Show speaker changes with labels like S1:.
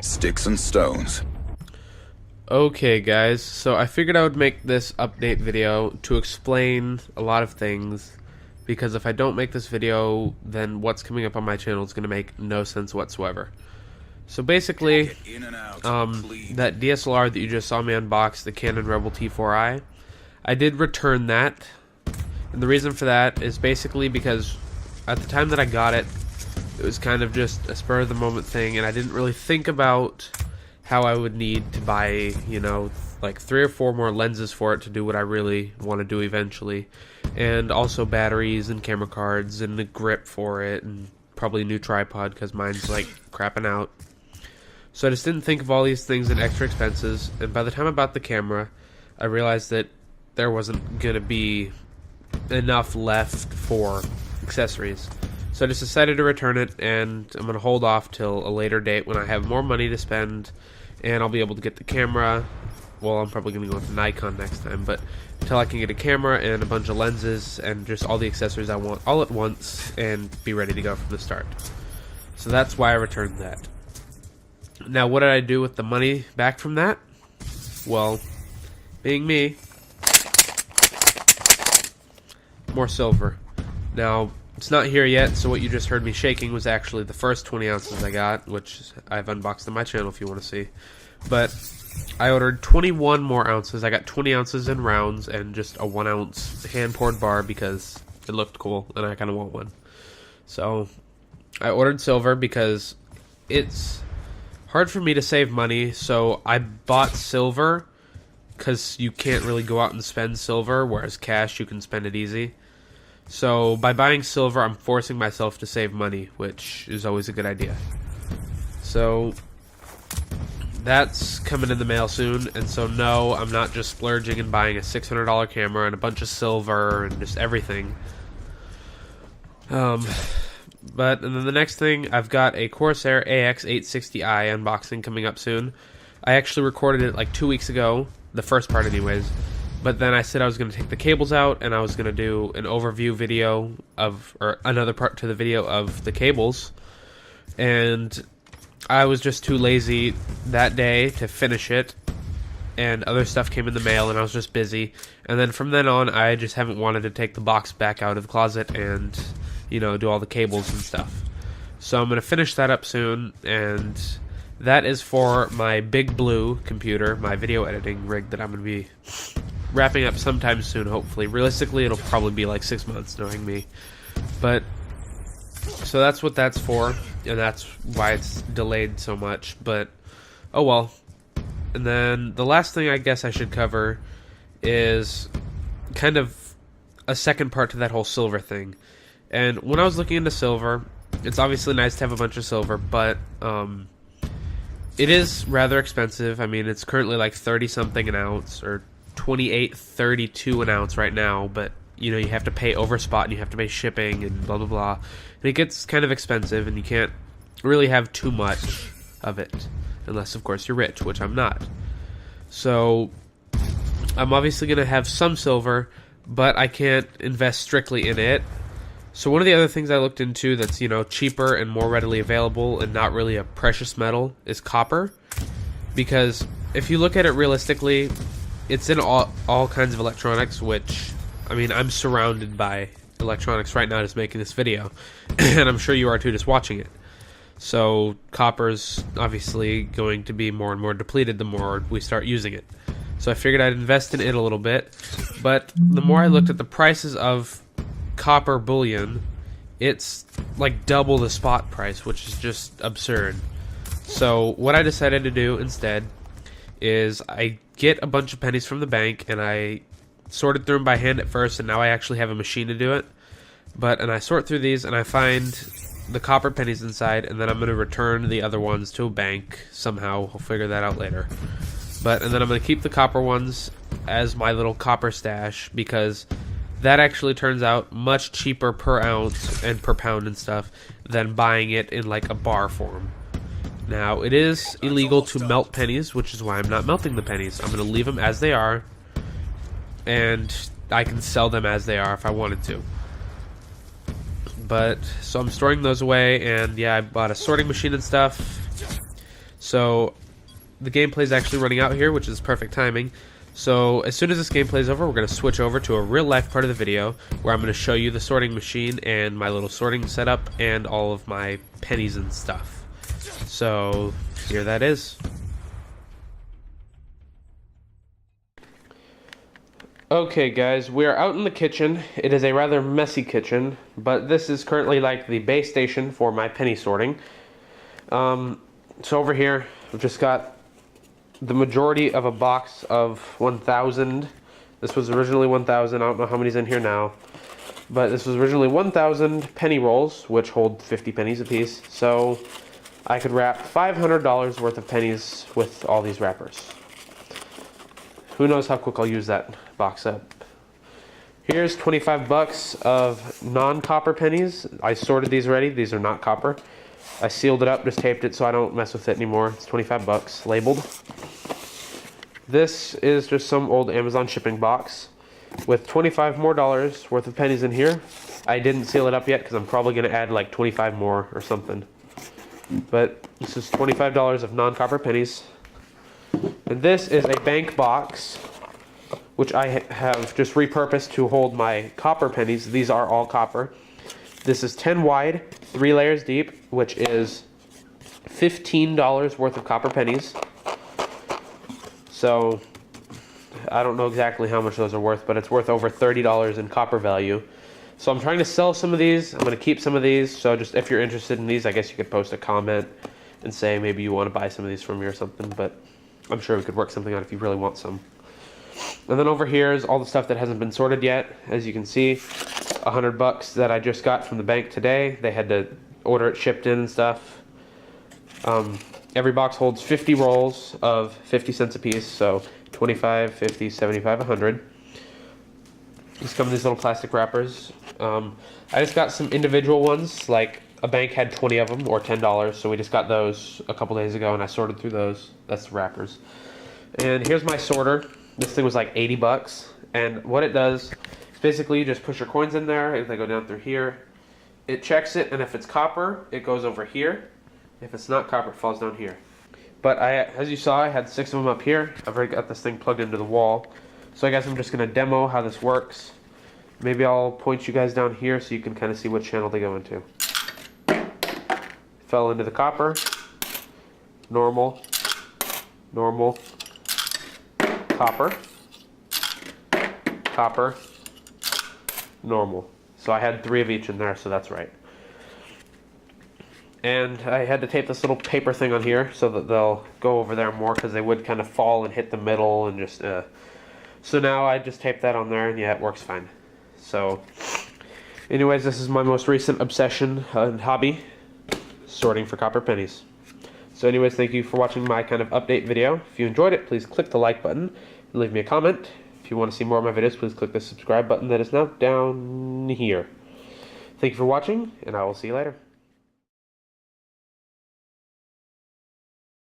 S1: Sticks and stones.
S2: Okay guys, so I figured I would make this update video to explain a lot of things, because if I don't make this video, then what's coming up on my channel is going to make no sense whatsoever. So basically, that DSLR that you just saw me unbox, the Canon Rebel T4i, I did return that, and the reason for that is basically because at the time that I got it, it was kind of just a spur of the moment thing, and I didn't really think about how I would need to buy, you know, like 3 or 4 more lenses for it to do what I really want to do eventually, and also batteries and camera cards and a grip for it, and probably a new tripod because mine's like crapping out. So I just didn't think of all these things and extra expenses, and by the time I bought the camera, I realized that there wasn't going to be enough left for accessories. So I just decided to return it, and I'm going to hold off till a later date when I have more money to spend, and I'll be able to get the camera. Well, I'm probably going to go with Nikon next time, but until I can get a camera and a bunch of lenses and just all the accessories I want all at once and be ready to go from the start. So that's why I returned that. Now, what did I do with the money back from that? Well, being me, more silver. Now, it's not here yet, so what you just heard me shaking was actually the first 20 ounces I got, which I've unboxed on my channel if you want to see. But I ordered 21 more ounces. I got 20 ounces in rounds and just a 1 ounce hand-poured bar because it looked cool and I kind of want one. So I ordered silver because it's hard for me to save money, so I bought silver because you can't really go out and spend silver, whereas cash you can spend it easy. So by buying silver, I'm forcing myself to save money, which is always a good idea. So that's coming in the mail soon, and so no, I'm not just splurging and buying a $600 camera and a bunch of silver and just everything. And then the next thing, I've got a Corsair AX860i unboxing coming up soon. I actually recorded it like 2 weeks ago, the first part anyways. But then I said I was going to take the cables out, and I was going to do an overview video of, or another part to the video of the cables. And I was just too lazy that day to finish it, and other stuff came in the mail, and I was just busy. And then from then on, I just haven't wanted to take the box back out of the closet and, you know, do all the cables and stuff. So I'm going to finish that up soon, and that is for my Big Blue computer, my video editing rig that I'm going to be wrapping up sometime soon, hopefully. Realistically, it'll probably be like 6 months, knowing me. But so that's what that's for, and that's why it's delayed so much. But oh well. And then the last thing I guess I should cover is kind of a second part to that whole silver thing. And when I was looking into silver, it's obviously nice to have a bunch of silver, but it is rather expensive. I mean, it's currently like 30 something an ounce, or 28.32 an ounce right now, but you know, you have to pay over spot and you have to pay shipping and blah blah blah, and it gets kind of expensive, and you can't really have too much of it unless of course you're rich, which I'm not. So I'm obviously gonna have some silver, but I can't invest strictly in it. So one of the other things I looked into that's, you know, cheaper and more readily available and not really a precious metal is copper, because if you look at it realistically, it's in all kinds of electronics, which, I mean, I'm surrounded by electronics right now just making this video, and I'm sure you are too just watching it. So copper's obviously going to be more and more depleted the more we start using it. So I figured I'd invest in it a little bit, but the more I looked at the prices of copper bullion, it's like double the spot price, which is just absurd. So what I decided to do instead is I get a bunch of pennies from the bank, and I sorted through them by hand at first, and now I actually have a machine to do it. And I sort through these, and I find the copper pennies inside, and then I'm going to return the other ones to a bank somehow. I'll figure that out later. And then I'm going to keep the copper ones as my little copper stash, because that actually turns out much cheaper per ounce and per pound and stuff than buying it in like a bar form. Now, it is illegal to melt pennies, which is why I'm not melting the pennies. I'm going to leave them as they are, and I can sell them as they are if I wanted to. So I'm storing those away, and yeah, I bought a sorting machine and stuff. So the gameplay is actually running out here, which is perfect timing. So as soon as this gameplay is over, we're going to switch over to a real life part of the video where I'm going to show you the sorting machine and my little sorting setup and all of my pennies and stuff. So here that is. Okay guys, we are out in the kitchen. It is a rather messy kitchen, but this is currently like the base station for my penny sorting. So over here, we've just got the majority of a box of 1,000. This was originally 1,000. I don't know how many's in here now, but this was originally 1,000 penny rolls, which hold 50 pennies apiece. So I could wrap $500 worth of pennies with all these wrappers. Who knows how quick I'll use that box up. Here's 25 bucks of non-copper pennies. I sorted these already. These are not copper. I sealed it up, just taped it so I don't mess with it anymore. It's 25 bucks, labeled. This is just some old Amazon shipping box with $25 more worth of pennies in here. I didn't seal it up yet because I'm probably going to add like 25 more or something. But this is $25 of non-copper pennies. And this is a bank box, which I have just repurposed to hold my copper pennies. These are all copper. This is 10 wide, 3 layers deep, which is $15 worth of copper pennies. So I don't know exactly how much those are worth, but it's worth over $30 in copper value. So I'm trying to sell some of these. I'm going to keep some of these. So just if you're interested in these, I guess you could post a comment and say maybe you want to buy some of these from me or something. But I'm sure we could work something out if you really want some. And then over here is all the stuff that hasn't been sorted yet. As you can see, $100 that I just got from the bank today. They had to order it shipped in and stuff. Every box holds 50 rolls of 50 cents a piece, so 25, 50, 75, 100. These come in these little plastic wrappers. I just got some individual ones, like a bank had 20 of them, or $10, so we just got those a couple days ago, and I sorted through those. That's the wrappers. And here's my sorter. This thing was like 80 bucks, and what it does is basically you just push your coins in there, and they go down through here. It checks it, and if it's copper, it goes over here. If it's not copper, it falls down here. But as you saw, I had 6 of them up here. I've already got this thing plugged into the wall. So I guess I'm just going to demo how this works. Maybe I'll point you guys down here so you can kind of see what channel they go into. Fell into the copper. Normal. Normal. Copper. Copper. Normal. So I had 3 of each in there, so that's right. And I had to tape this little paper thing on here so that they'll go over there more, because they would kind of fall and hit the middle and just so now I just taped that on there, and yeah, it works fine. So anyways, this is my most recent obsession and hobby, sorting for copper pennies. So anyways, thank you for watching my kind of update video. If you enjoyed it, please click the like button and leave me a comment. If you want to see more of my videos, please click the subscribe button that is now down here. Thank you for watching, and I will see you later.